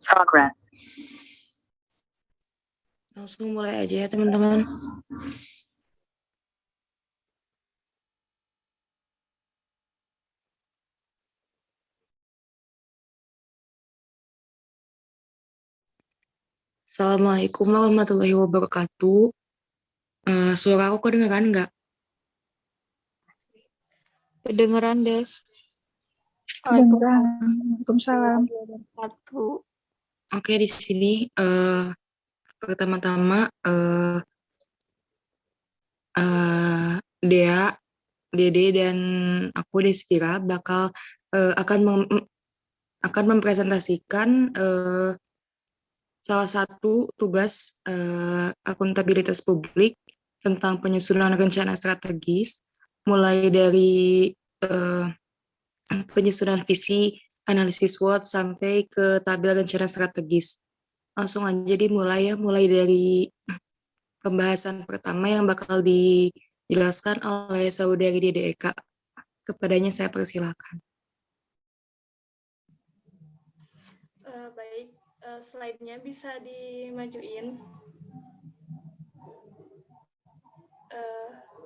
Progress. Langsung mulai aja ya teman-teman. Assalamualaikum warahmatullahi wabarakatuh. Suara aku kedengeran nggak? Kedengeran, Des. Kedengeran. Waalaikumsalam. Oke, di sini pertama-tama Dea, Dede, dan aku Desvira bakal akan mempresentasikan salah satu tugas akuntabilitas publik tentang penyusunan rencana strategis, mulai dari penyusunan visi, analisis SWOT, sampai ke tabel rencana strategis. Langsung aja dimulai ya, mulai dari pembahasan pertama yang bakal dijelaskan oleh saudari Dede Eka. Kepadanya saya persilakan. Baik, slide-nya bisa dimajuin.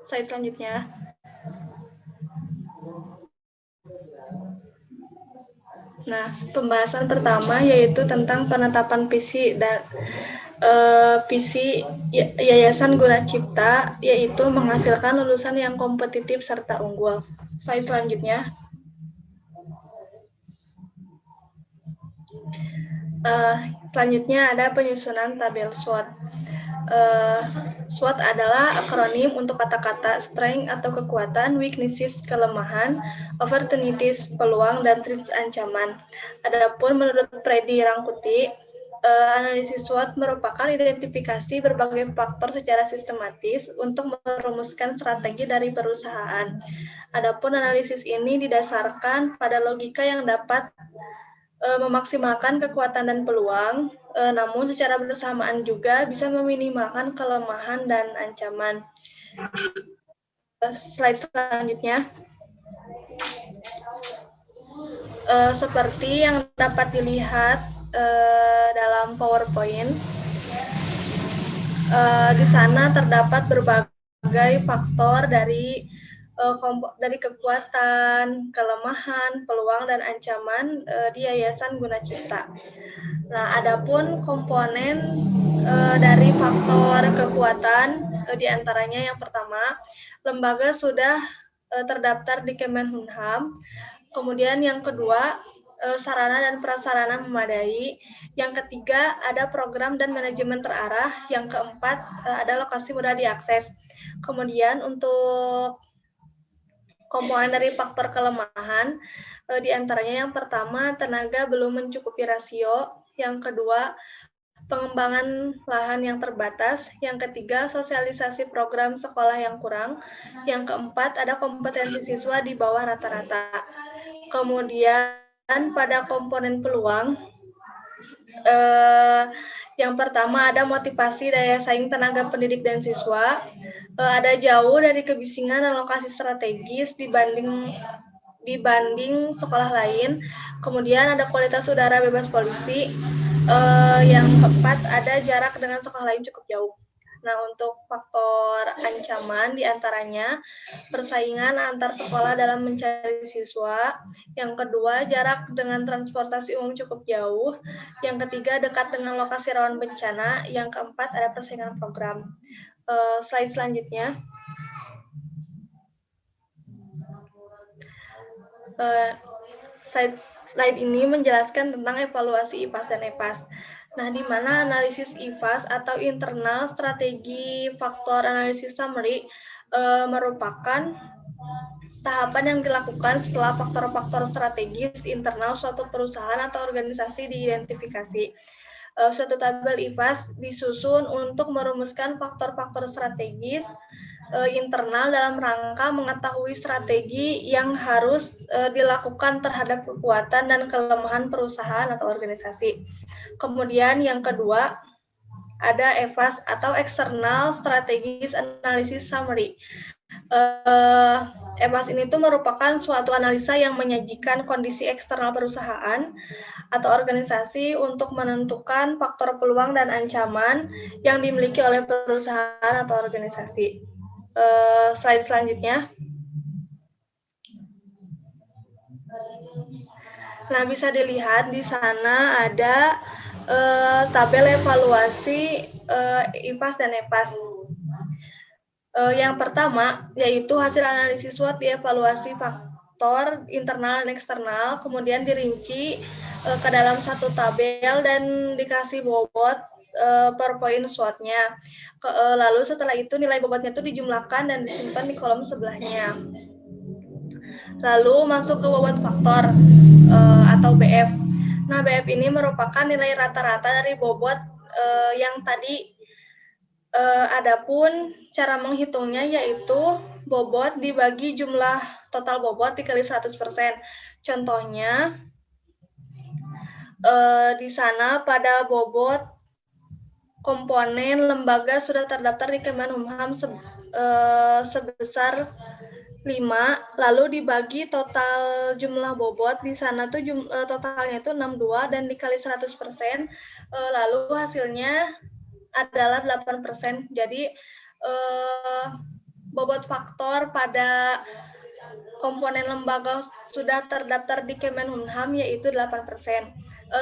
Slide selanjutnya. Nah, pembahasan pertama yaitu tentang penetapan visi dan visi Yayasan Guna Cipta, yaitu menghasilkan lulusan yang kompetitif serta unggul. Slide selanjutnya. Selanjutnya ada penyusunan tabel SWOT. SWOT adalah akronim untuk kata-kata strength atau kekuatan, weaknesses kelemahan, opportunities peluang, dan threats ancaman. Adapun menurut Freddy Rangkuti, analisis SWOT merupakan identifikasi berbagai faktor secara sistematis untuk merumuskan strategi dari perusahaan. Adapun analisis ini didasarkan pada logika yang dapat memaksimalkan kekuatan dan peluang, namun secara bersamaan juga bisa meminimalkan kelemahan dan ancaman. Slide selanjutnya. Seperti yang dapat dilihat dalam PowerPoint, di sana terdapat berbagai faktor dari kekuatan, kelemahan, peluang, dan ancaman di Yayasan Guna Cipta. Nah, adapun komponen dari faktor kekuatan, diantaranya yang pertama, lembaga sudah terdaftar di Kemenkumham. Kemudian yang kedua, sarana dan prasarana memadai. Yang ketiga, ada program dan manajemen terarah. Yang keempat, ada lokasi mudah diakses. Kemudian untuk komponen dari faktor kelemahan, diantaranya yang pertama, tenaga belum mencukupi rasio. Yang kedua, pengembangan lahan yang terbatas. Yang ketiga, sosialisasi program sekolah yang kurang. Yang keempat, ada kompetensi siswa di bawah rata-rata. Kemudian pada komponen peluang, yang pertama ada motivasi daya saing tenaga pendidik dan siswa, ada jauh dari kebisingan dan lokasi strategis dibanding sekolah lain. Kemudian ada kualitas udara bebas polusi. Yang keempat ada jarak dengan sekolah lain cukup jauh. Nah, untuk faktor ancaman diantaranya persaingan antar sekolah dalam mencari siswa. Yang kedua, jarak dengan transportasi umum cukup jauh. Yang ketiga, dekat dengan lokasi rawan bencana. Yang keempat, ada persaingan program. Slide selanjutnya. Slide ini menjelaskan tentang evaluasi IPAS dan EPAS. Nah, di mana analisis IPAS atau internal strategi faktor analisis summary merupakan tahapan yang dilakukan setelah faktor-faktor strategis internal suatu perusahaan atau organisasi diidentifikasi. Suatu tabel IPAS disusun untuk merumuskan faktor-faktor strategis internal dalam rangka mengetahui strategi yang harus dilakukan terhadap kekuatan dan kelemahan perusahaan atau organisasi. Kemudian yang kedua, ada EVAS atau External Strategies Analysis Summary. EPAS ini tuh merupakan suatu analisa yang menyajikan kondisi eksternal perusahaan atau organisasi untuk menentukan faktor peluang dan ancaman yang dimiliki oleh perusahaan atau organisasi. Slide selanjutnya. Nah, bisa dilihat di sana ada tabel evaluasi IPAS dan EPAS. Yang pertama, yaitu hasil analisis SWOT dievaluasi faktor internal dan eksternal, kemudian dirinci ke dalam satu tabel dan dikasih bobot per poin SWOT-nya. Lalu setelah itu nilai bobotnya itu dijumlahkan dan disimpan di kolom sebelahnya. Lalu masuk ke bobot faktor atau BF. Nah, BF ini merupakan nilai rata-rata dari bobot yang tadi. Adapun cara menghitungnya yaitu bobot dibagi jumlah total bobot dikali 100%. Contohnya, di sana pada bobot komponen lembaga sudah terdaftar di Kemenkumham sebesar 5, lalu dibagi total jumlah bobot di sana tuh totalnya itu 62 dan dikali 100%, lalu hasilnya adalah 8%. Jadi bobot faktor pada komponen lembaga sudah terdaftar di Kemenkumham yaitu 8%.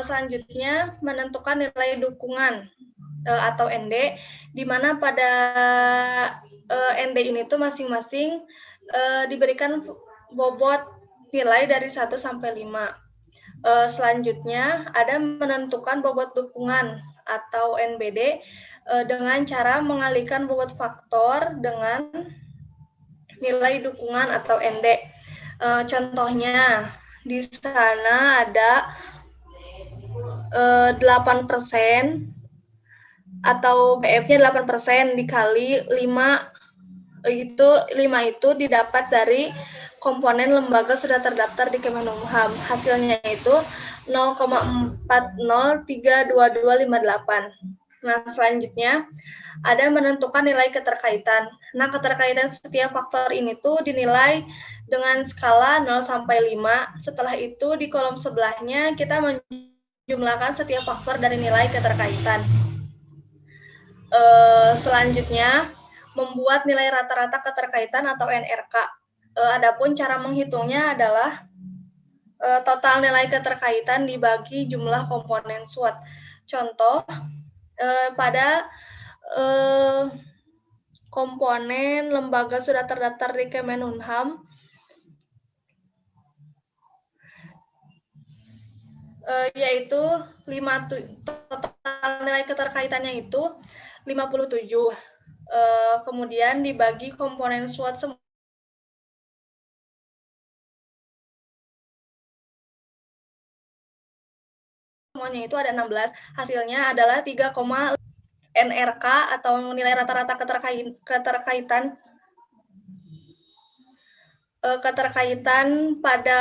Selanjutnya menentukan nilai dukungan atau ND, di mana pada ND ini tuh masing-masing diberikan bobot nilai dari 1 sampai 5. Selanjutnya ada menentukan bobot dukungan atau NBD dengan cara mengalihkan bobot faktor dengan nilai dukungan atau ND. Contohnya di sana ada 8% atau BF-nya 8% dikali 5 itu didapat dari komponen lembaga sudah terdaftar di Kemenkumham. Hasilnya itu 0,40322258. Nah, selanjutnya ada menentukan nilai keterkaitan. Nah, keterkaitan setiap faktor ini tuh dinilai dengan skala 0 sampai 5. Setelah itu di kolom sebelahnya kita menjumlahkan setiap faktor dari nilai keterkaitan. Selanjutnya membuat nilai rata-rata keterkaitan atau NRK. Adapun cara menghitungnya adalah total nilai keterkaitan dibagi jumlah komponen SWOT. Contoh, pada komponen lembaga sudah terdaftar di Kemenkumham, yaitu total nilai keterkaitannya itu 57. Kemudian dibagi komponen SWOT semuanya itu ada 16. Hasilnya adalah 3, NRK atau nilai rata-rata keterkaitan pada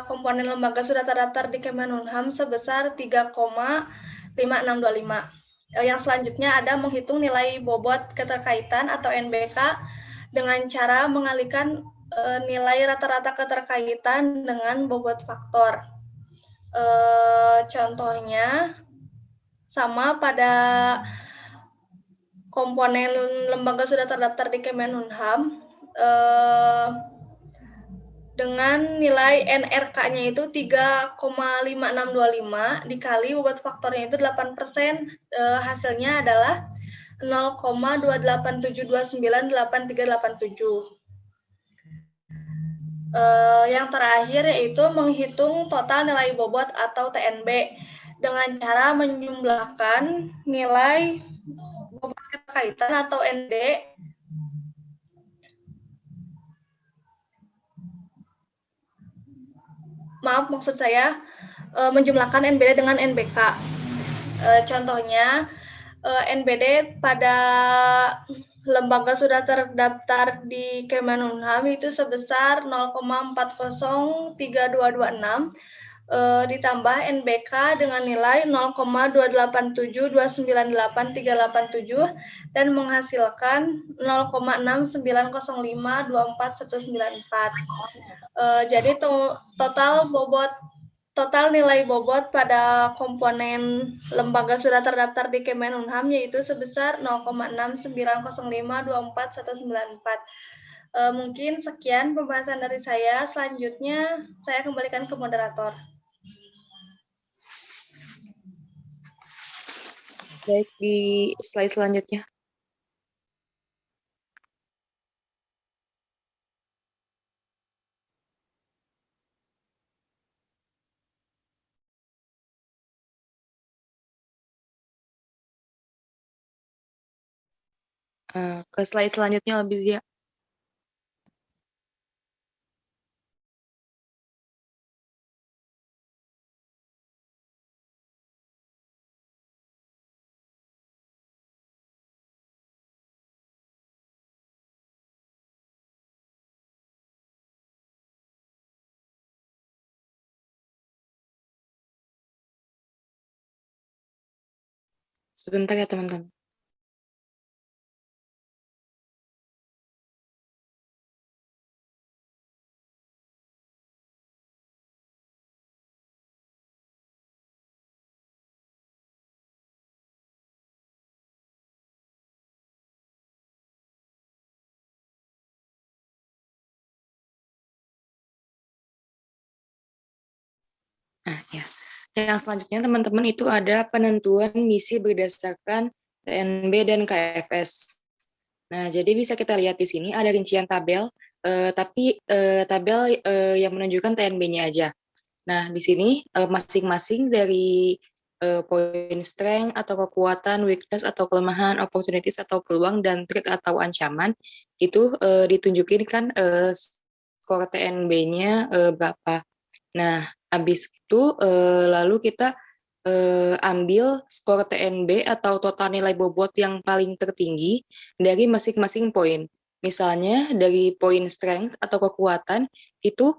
komponen lembaga sudah terdaftar di Kemenkumham sebesar 3,5625. Yang selanjutnya ada menghitung nilai bobot keterkaitan atau NBK dengan cara mengalihkan nilai rata-rata keterkaitan dengan bobot faktor. Contohnya sama pada komponen lembaga sudah terdaftar di Kemenkumham dengan nilai NRK-nya itu 3,5625 dikali bobot faktornya itu 8%, hasilnya adalah 0,287298387. Yang terakhir yaitu menghitung total nilai bobot atau TNB dengan cara menjumlahkan nilai bobot keterkaitan atau ND maksud saya menjumlahkan NBD dengan NBK. Contohnya NBD pada lembaga sudah terdaftar di Kemenkumham itu sebesar 0,403226. ditambah NBK dengan nilai 0,287298387 dan menghasilkan 0,6905241194. Jadi total nilai bobot pada komponen lembaga sudah terdaftar di Kemenkumham yaitu sebesar 0,6905241194. Mungkin sekian pembahasan dari saya. Selanjutnya saya kembalikan ke moderator. Baik, di slide selanjutnya. Ke slide selanjutnya lebih Zia. Sebentar ya teman-teman. Nah, ya. Yang selanjutnya teman-teman itu ada penentuan misi berdasarkan TNB dan KFS. Nah, jadi bisa kita lihat di sini ada rincian tabel, tapi tabel yang menunjukkan TNB-nya aja. Nah, di sini masing-masing dari poin strength atau kekuatan, weakness atau kelemahan, opportunities atau peluang, dan threat atau ancaman, itu ditunjukin kan skor TNB-nya berapa. Nah, habis itu lalu kita ambil skor TNB atau total nilai bobot yang paling tertinggi dari masing-masing poin. Misalnya dari poin strength atau kekuatan itu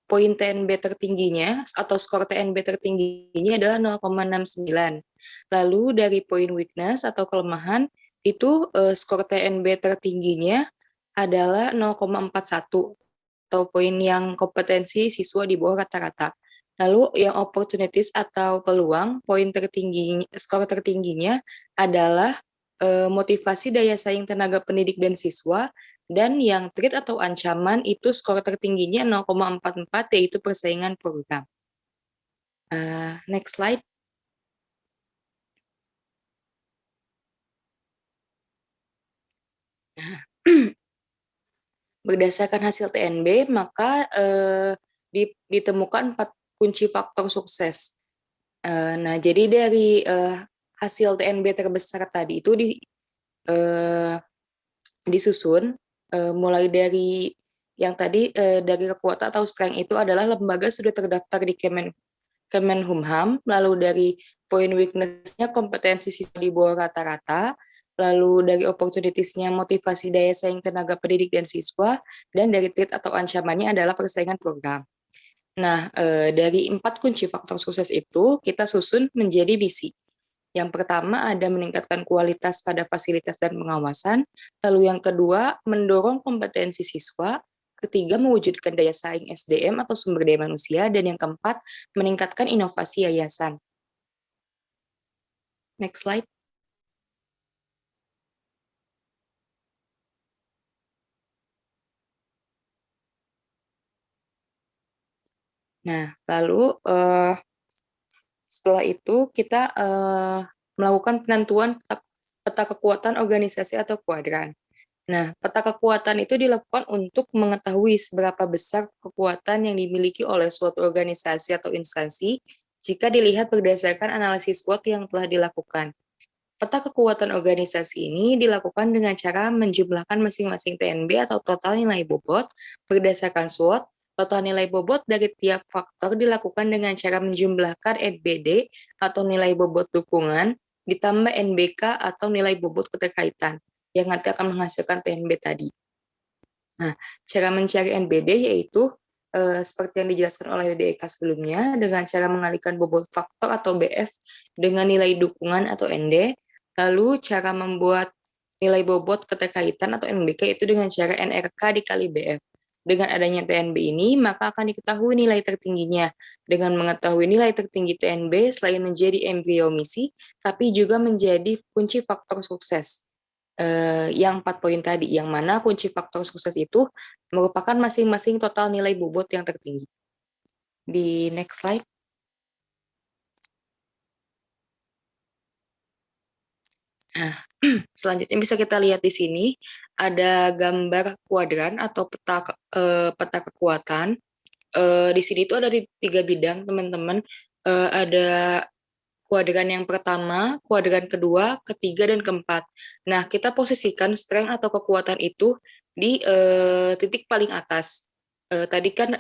poin TNB tertingginya atau skor TNB tertingginya adalah 0,69. Lalu dari poin weakness atau kelemahan itu skor TNB tertingginya adalah 0,41 atau poin yang kompetensi siswa di bawah rata-rata. Lalu yang opportunities atau peluang, skor tertingginya adalah motivasi daya saing tenaga pendidik dan siswa, dan yang threat atau ancaman itu skor tertingginya 0,44 yaitu persaingan program. Next slide. Berdasarkan hasil TNB, maka ditemukan 4 kunci faktor sukses. Nah, jadi dari hasil TNB terbesar tadi itu disusun mulai dari yang tadi dari kekuatan atau strength itu adalah lembaga sudah terdaftar di Kemenkumham, lalu dari poin weakness-nya kompetensi siswa di bawah rata-rata, lalu dari opportunities-nya motivasi daya saing tenaga pendidik dan siswa, dan dari threat atau ancamannya adalah persaingan program. Nah, dari 4 kunci faktor sukses itu kita susun menjadi misi. Yang pertama ada meningkatkan kualitas pada fasilitas dan pengawasan, lalu yang kedua mendorong kompetensi siswa, ketiga mewujudkan daya saing SDM atau sumber daya manusia, dan yang keempat meningkatkan inovasi yayasan. Next slide. Nah, lalu setelah itu kita melakukan penentuan peta kekuatan organisasi atau kuadran. Nah, peta kekuatan itu dilakukan untuk mengetahui seberapa besar kekuatan yang dimiliki oleh suatu organisasi atau instansi jika dilihat berdasarkan analisis SWOT yang telah dilakukan. Peta kekuatan organisasi ini dilakukan dengan cara menjumlahkan masing-masing TNB atau total nilai bobot berdasarkan SWOT. Total nilai bobot dari tiap faktor dilakukan dengan cara menjumlahkan NBD atau nilai bobot dukungan ditambah NBK atau nilai bobot keterkaitan yang nanti akan menghasilkan TNB tadi. Nah, cara mencari NBD yaitu seperti yang dijelaskan oleh DEK sebelumnya, dengan cara mengalihkan bobot faktor atau BF dengan nilai dukungan atau ND, lalu cara membuat nilai bobot keterkaitan atau NBK itu dengan cara NRK dikali BF. Dengan adanya TNB ini, maka akan diketahui nilai tertingginya. Dengan mengetahui nilai tertinggi TNB, selain menjadi embrio misi, tapi juga menjadi kunci faktor sukses. Yang 4 poin tadi, yang mana kunci faktor sukses itu merupakan masing-masing total nilai bobot yang tertinggi. Di next slide. Nah, selanjutnya bisa kita lihat di sini ada gambar kuadran atau peta kekuatan. Di sini itu ada 3 bidang, teman-teman. Ada kuadran yang pertama, kuadran kedua, ketiga, dan keempat. Nah, kita posisikan strength atau kekuatan itu di titik paling atas. Tadi kan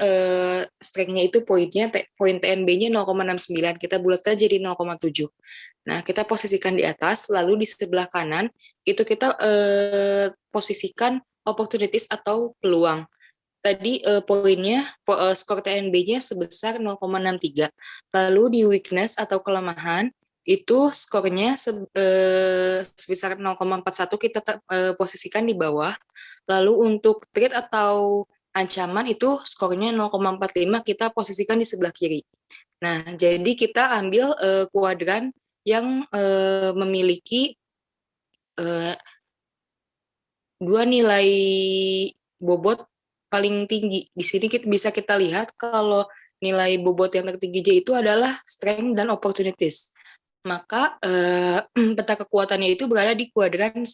strength-nya itu poin TNB-nya 0,69, kita bulatkan jadi 0,7. Nah, kita posisikan di atas, lalu di sebelah kanan itu kita posisikan opportunities atau peluang. Tadi poinnya, skor TNB-nya sebesar 0,63. Lalu di weakness atau kelemahan, itu skornya sebesar 0,41 kita posisikan di bawah. Lalu untuk threat atau ancaman itu skornya 0,45 kita posisikan di sebelah kiri. Nah, jadi kita ambil kuadran yang memiliki dua nilai bobot paling tinggi. Di sini bisa kita lihat kalau nilai bobot yang tertingginya itu adalah strength dan opportunities. Maka peta kekuatannya itu berada di kuadran 1.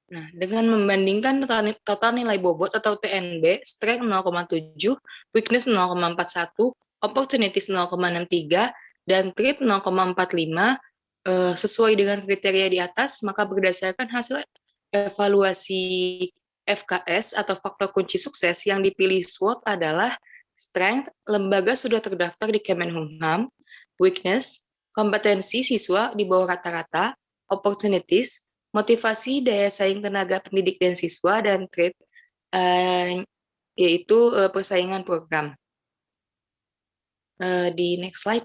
Nah, dengan membandingkan total nilai bobot atau TNB, strength 0,7, weakness 0,41, opportunities 0,63, dan threat 0,45, sesuai dengan kriteria di atas, maka berdasarkan hasil evaluasi FKS atau faktor kunci sukses yang dipilih SWOT adalah strength, lembaga sudah terdaftar di Kemenkumham, weakness, kompetensi siswa di bawah rata-rata, opportunities, motivasi daya saing tenaga pendidik dan siswa, dan threat, yaitu persaingan program. Di next slide.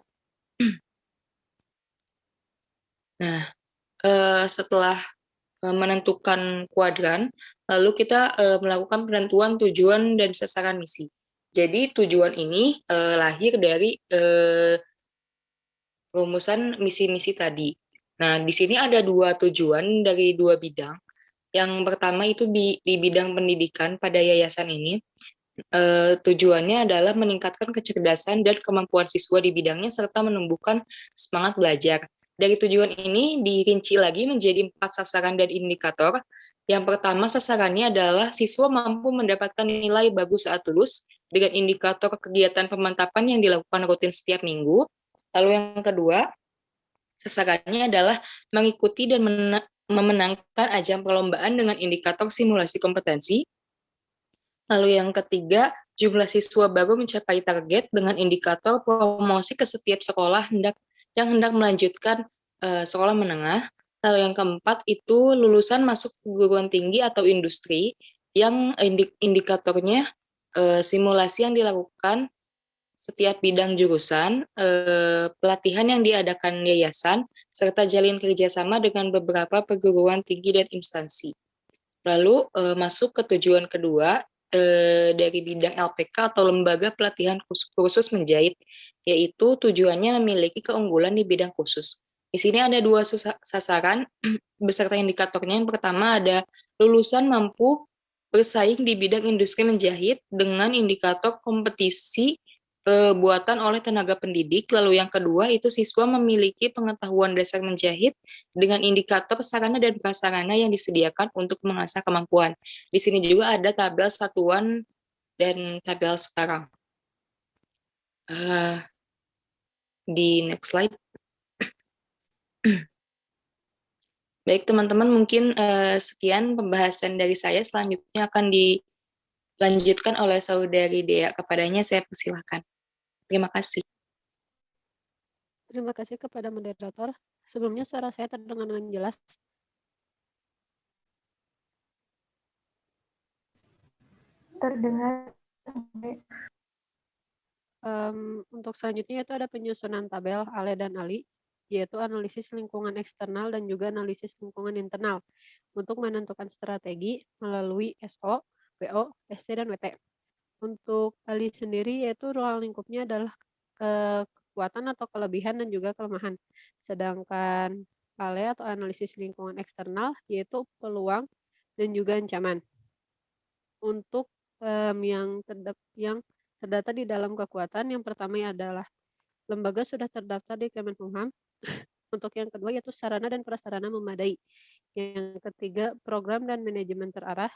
Nah, setelah menentukan kuadran, lalu kita melakukan penentuan tujuan dan sasaran misi. Jadi tujuan ini lahir dari rumusan misi-misi tadi. Nah, di sini ada 2 tujuan dari 2 bidang. Yang pertama itu di bidang pendidikan pada yayasan ini, tujuannya adalah meningkatkan kecerdasan dan kemampuan siswa di bidangnya serta menumbuhkan semangat belajar. Dari tujuan ini dirinci lagi menjadi 4 sasaran dan indikator. Yang pertama sasarannya adalah siswa mampu mendapatkan nilai bagus saat lulus dengan indikator kegiatan pemantapan yang dilakukan rutin setiap minggu. Lalu yang kedua, sasarannya adalah mengikuti dan memenangkan ajang perlombaan dengan indikator simulasi kompetensi. Lalu yang ketiga, jumlah siswa baru mencapai target dengan indikator promosi ke setiap sekolah yang hendak melanjutkan sekolah menengah. Lalu yang keempat itu lulusan masuk perguruan tinggi atau industri yang indikatornya simulasi yang dilakukan setiap bidang jurusan, pelatihan yang diadakan yayasan, serta jalin kerjasama dengan beberapa perguruan tinggi dan instansi. Lalu masuk ke tujuan kedua dari bidang LPK atau lembaga pelatihan kursus menjahit, yaitu tujuannya memiliki keunggulan di bidang khusus. Di sini ada 2 sasaran beserta indikatornya. Yang pertama ada lulusan mampu bersaing di bidang industri menjahit dengan indikator kompetisi buatan oleh tenaga pendidik. Lalu yang kedua itu siswa memiliki pengetahuan dasar menjahit dengan indikator sarana dan prasarana yang disediakan untuk mengasah kemampuan. Di sini juga ada tabel satuan dan tabel sekarang. Di next slide. Baik teman-teman, mungkin sekian pembahasan dari saya. Selanjutnya akan dilanjutkan oleh saudari Dea. Kepadanya saya persilahkan. Terima kasih. Terima kasih kepada moderator. Sebelumnya suara saya terdengar dengan jelas. Terdengar. Untuk selanjutnya itu ada penyusunan tabel Ale dan Ali, yaitu analisis lingkungan eksternal dan juga analisis lingkungan internal untuk menentukan strategi melalui SO, WO, ST, dan WT. Untuk Ali sendiri yaitu ruang lingkupnya adalah kekuatan atau kelebihan dan juga kelemahan. Sedangkan Ale atau analisis lingkungan eksternal yaitu peluang dan juga ancaman. Untuk yang terdata di dalam kekuatan, yang pertama adalah lembaga sudah terdaftar di Kemenkumham. Untuk yang kedua yaitu sarana dan prasarana memadai. Yang ketiga program dan manajemen terarah.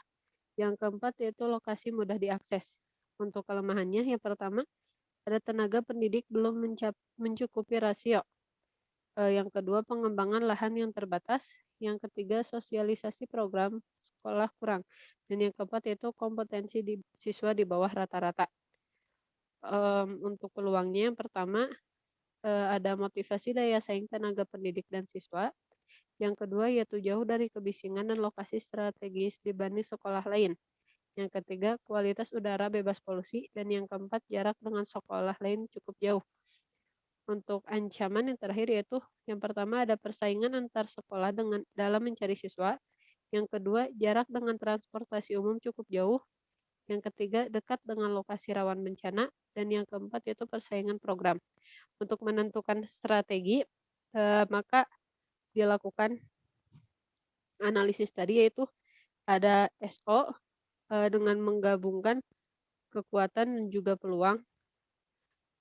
Yang keempat yaitu lokasi mudah diakses. Untuk kelemahannya yang pertama ada tenaga pendidik belum mencukupi rasio. Yang kedua pengembangan lahan yang terbatas. Yang ketiga sosialisasi program sekolah kurang. Dan yang keempat yaitu kompetensi siswa di bawah rata-rata. Untuk peluangnya yang pertama ada motivasi daya saing tenaga pendidik dan siswa. Yang kedua yaitu jauh dari kebisingan dan lokasi strategis dibanding sekolah lain. Yang ketiga kualitas udara bebas polusi. Dan yang keempat jarak dengan sekolah lain cukup jauh. Untuk ancaman yang terakhir yaitu yang pertama ada persaingan antar sekolah dalam mencari siswa. Yang kedua jarak dengan transportasi umum cukup jauh. Yang ketiga dekat dengan lokasi rawan bencana. Dan yang keempat yaitu persaingan program. Untuk menentukan strategi maka dilakukan analisis tadi yaitu ada SO dengan menggabungkan kekuatan dan juga peluang,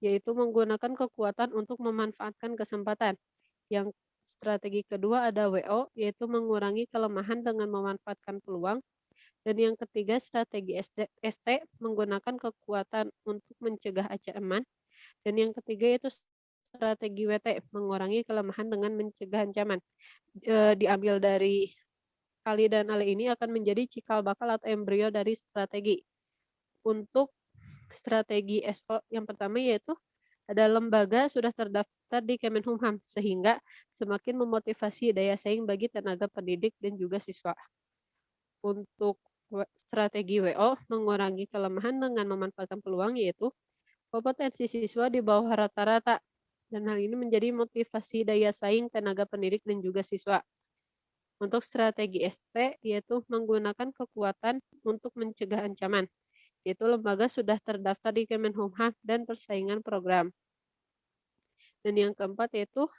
yaitu menggunakan kekuatan untuk memanfaatkan kesempatan. Yang strategi kedua ada WO, yaitu mengurangi kelemahan dengan memanfaatkan peluang. Dan yang ketiga strategi ST menggunakan kekuatan untuk mencegah ancaman. Dan yang ketiga yaitu strategi WT mengurangi kelemahan dengan mencegah ancaman. Diambil dari Ali dan Ale ini akan menjadi cikal bakal atau embrio dari strategi. Untuk strategi SO yang pertama yaitu ada lembaga sudah terdaftar di Kemenkumham sehingga semakin memotivasi daya saing bagi tenaga pendidik dan juga siswa. Untuk strategi WO mengurangi kelemahan dengan memanfaatkan peluang yaitu kompetensi siswa di bawah rata-rata, dan hal ini menjadi motivasi daya saing tenaga pendidik dan juga siswa. Untuk strategi ST yaitu menggunakan kekuatan untuk mencegah ancaman, yaitu lembaga sudah terdaftar di Kemenkumham dan persaingan program. Dan yang keempat yaitu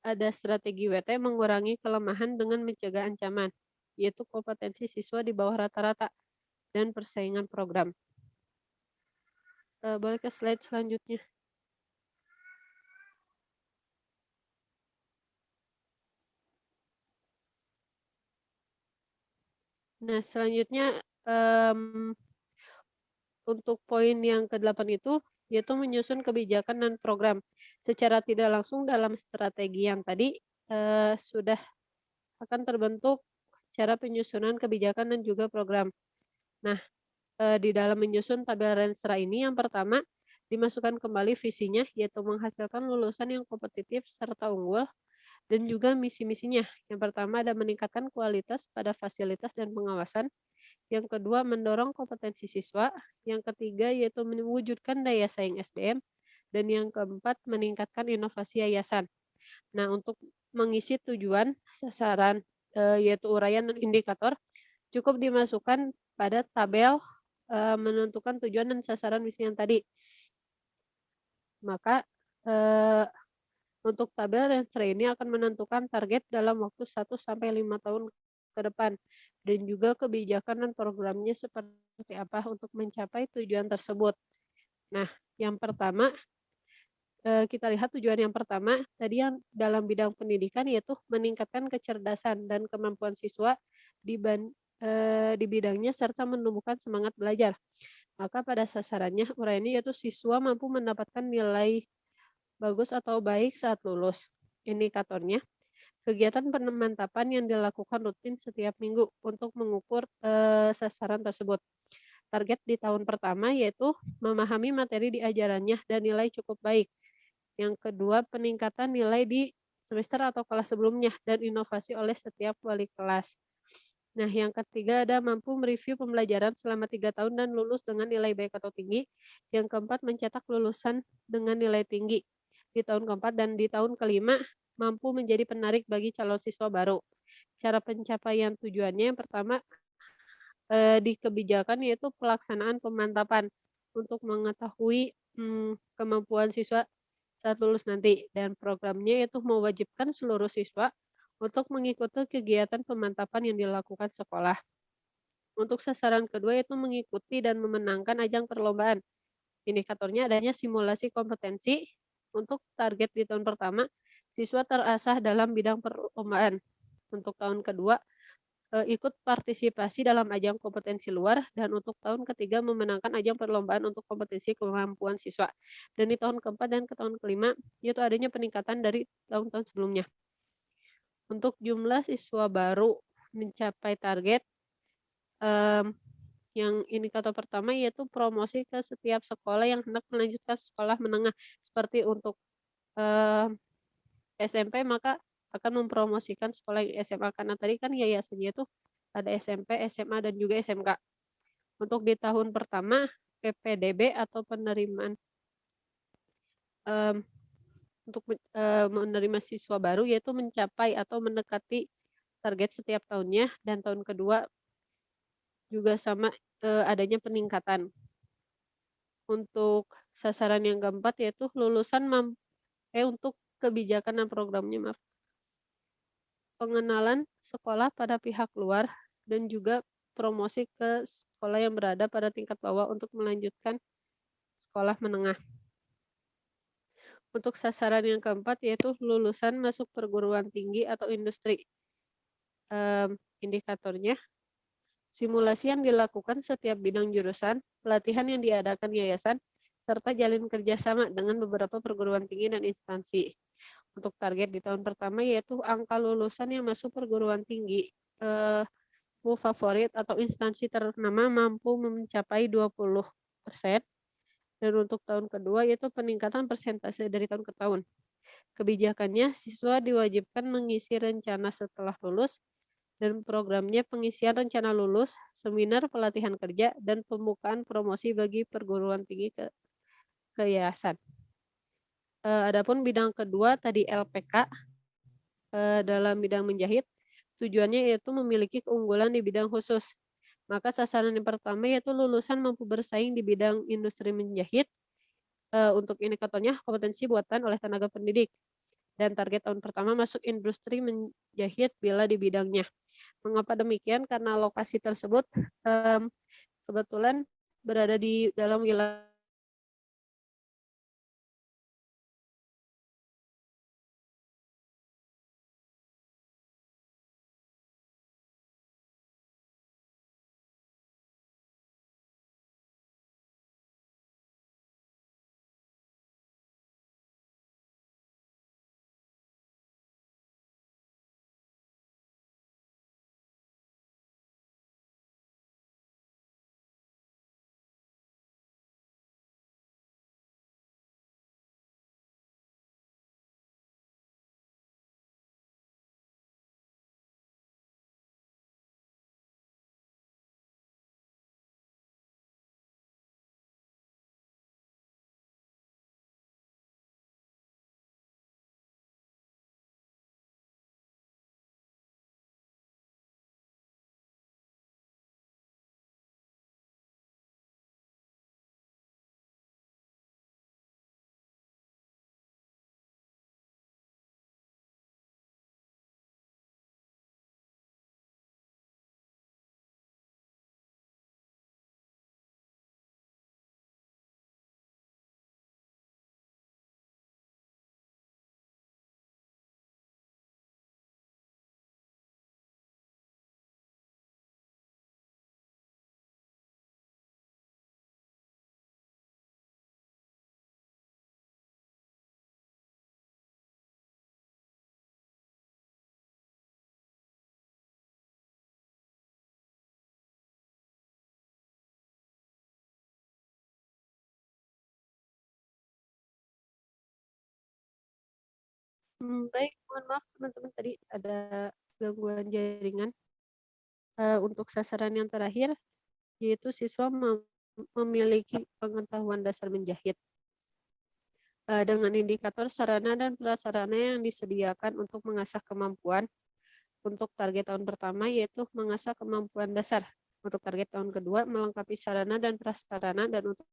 ada strategi WT mengurangi kelemahan dengan mencegah ancaman, yaitu kompetensi siswa di bawah rata-rata dan persaingan program. Boleh ke slide selanjutnya. Nah, selanjutnya untuk poin yang ke-8 itu yaitu menyusun kebijakan dan program. Secara tidak langsung dalam strategi yang tadi sudah akan terbentuk cara penyusunan kebijakan dan juga program. Nah, di dalam menyusun tabel Renstra ini yang pertama dimasukkan kembali visinya yaitu menghasilkan lulusan yang kompetitif serta unggul. Dan juga misi-misinya. Yang pertama ada meningkatkan kualitas pada fasilitas dan pengawasan. Yang kedua mendorong kompetensi siswa. Yang ketiga yaitu mewujudkan daya saing SDM. Dan yang keempat meningkatkan inovasi yayasan. Nah, untuk mengisi tujuan sasaran yaitu uraian dan indikator cukup dimasukkan pada tabel menentukan tujuan dan sasaran misi yang tadi. Maka untuk tabel Renstra ini akan menentukan target dalam waktu 1-5 tahun ke depan dan juga kebijakan dan programnya seperti apa untuk mencapai tujuan tersebut. Nah, yang pertama kita lihat tujuan yang pertama tadi yang dalam bidang pendidikan yaitu meningkatkan kecerdasan dan kemampuan siswa di bidangnya serta menumbuhkan semangat belajar. Maka pada sasarannya uraiannya yaitu siswa mampu mendapatkan nilai bagus atau baik saat lulus. Indikatornya, kegiatan pemantapan yang dilakukan rutin setiap minggu untuk mengukur sasaran tersebut. Target di tahun pertama yaitu memahami materi diajarannya dan nilai cukup baik. Yang kedua, peningkatan nilai di semester atau kelas sebelumnya dan inovasi oleh setiap wali kelas. Nah, yang ketiga ada mampu mereview pembelajaran selama 3 tahun dan lulus dengan nilai baik atau tinggi. Yang keempat, mencetak lulusan dengan nilai tinggi di tahun keempat, dan di tahun kelima mampu menjadi penarik bagi calon siswa baru. Cara pencapaian tujuannya yang pertama di kebijakan yaitu pelaksanaan pemantapan untuk mengetahui kemampuan siswa saat lulus nanti, dan programnya yaitu mewajibkan seluruh siswa untuk mengikuti kegiatan pemantapan yang dilakukan sekolah. Untuk sasaran kedua yaitu mengikuti dan memenangkan ajang perlombaan. Indikatornya adanya simulasi kompetensi. Untuk target di tahun pertama, siswa terasah dalam bidang perlombaan. Untuk tahun kedua, ikut partisipasi dalam ajang kompetensi luar, dan untuk tahun ketiga memenangkan ajang perlombaan untuk kompetensi kemampuan siswa. Dan di tahun keempat dan ke tahun kelima, yaitu adanya peningkatan dari tahun-tahun sebelumnya. Untuk jumlah siswa baru mencapai target, yang indikator pertama yaitu promosi ke setiap sekolah yang hendak melanjutkan sekolah menengah. Seperti untuk SMP, maka akan mempromosikan sekolah yang SMA, karena tadi kan yayasannya itu ada SMP, SMA, dan juga SMK. Untuk di tahun pertama, PPDB atau penerimaan untuk menerima siswa baru yaitu mencapai atau mendekati target setiap tahunnya, dan tahun kedua juga sama adanya peningkatan. Untuk sasaran yang keempat yaitu lulusan untuk kebijakan dan programnya, maaf. Pengenalan sekolah pada pihak luar dan juga promosi ke sekolah yang berada pada tingkat bawah untuk melanjutkan sekolah menengah. Untuk sasaran yang keempat yaitu lulusan masuk perguruan tinggi atau industri. Indikatornya simulasi yang dilakukan setiap bidang jurusan, pelatihan yang diadakan yayasan, serta jalin kerjasama dengan beberapa perguruan tinggi dan instansi. Untuk target di tahun pertama yaitu angka lulusan yang masuk perguruan tinggi favorit atau instansi ternama mampu mencapai 20%. Dan untuk tahun kedua yaitu peningkatan persentase dari tahun ke tahun. Kebijakannya, siswa diwajibkan mengisi rencana setelah lulus, dan programnya pengisian rencana lulus, seminar pelatihan kerja, dan pembukaan promosi bagi perguruan tinggi ke yayasan. Adapun bidang kedua tadi LPK dalam bidang menjahit, tujuannya yaitu memiliki keunggulan di bidang khusus. Maka sasaran yang pertama yaitu lulusan mampu bersaing di bidang industri menjahit. Untuk indikatornya kompetensi buatan oleh tenaga pendidik. Dan target tahun pertama masuk industri menjahit bila di bidangnya. Mengapa demikian? Karena lokasi tersebut kebetulan berada di dalam wilayah baik, mohon maaf teman-teman, tadi ada gangguan jaringan. Untuk sasaran yang terakhir, yaitu siswa memiliki pengetahuan dasar menjahit. Dengan indikator sarana dan prasarana yang disediakan untuk mengasah kemampuan. Untuk target tahun pertama yaitu mengasah kemampuan dasar. Untuk target tahun kedua melengkapi sarana dan prasarana, dan untuk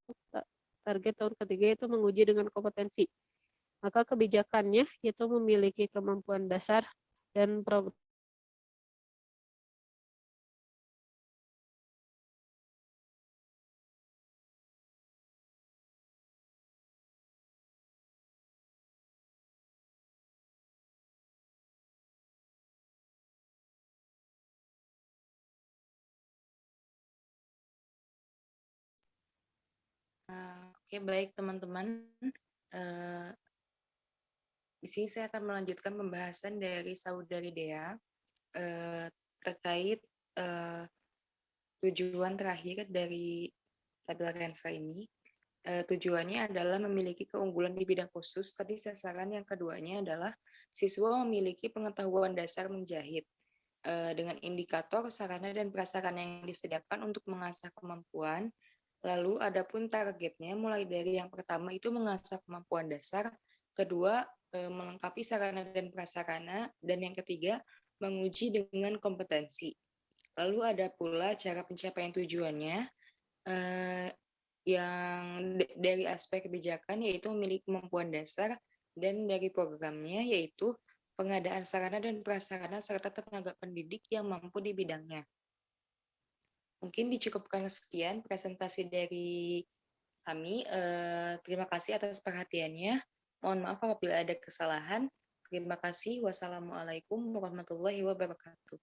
target tahun ketiga itu menguji dengan kompetensi. Maka kebijakannya yaitu memiliki kemampuan dasar dan program Oke, baik teman-teman. Di sini saya akan melanjutkan pembahasan dari Saudari Dea terkait tujuan terakhir dari tabel Renstra ini. Tujuannya adalah memiliki keunggulan di bidang khusus. Tadi sasaran yang keduanya adalah siswa memiliki pengetahuan dasar menjahit dengan indikator sarana dan prasarana yang disediakan untuk mengasah kemampuan. Lalu adapun targetnya mulai dari yang pertama itu mengasah kemampuan dasar, kedua melengkapi sarana dan prasarana, dan yang ketiga menguji dengan kompetensi. Lalu ada pula cara pencapaian tujuannya yang dari aspek kebijakan yaitu memiliki kemampuan dasar, dan dari programnya yaitu pengadaan sarana dan prasarana serta tenaga pendidik yang mampu di bidangnya. Mungkin dicukupkan sekian presentasi dari kami. Terima kasih atas perhatiannya. Mohon maaf apabila ada kesalahan. Terima kasih. Wassalamualaikum warahmatullahi wabarakatuh.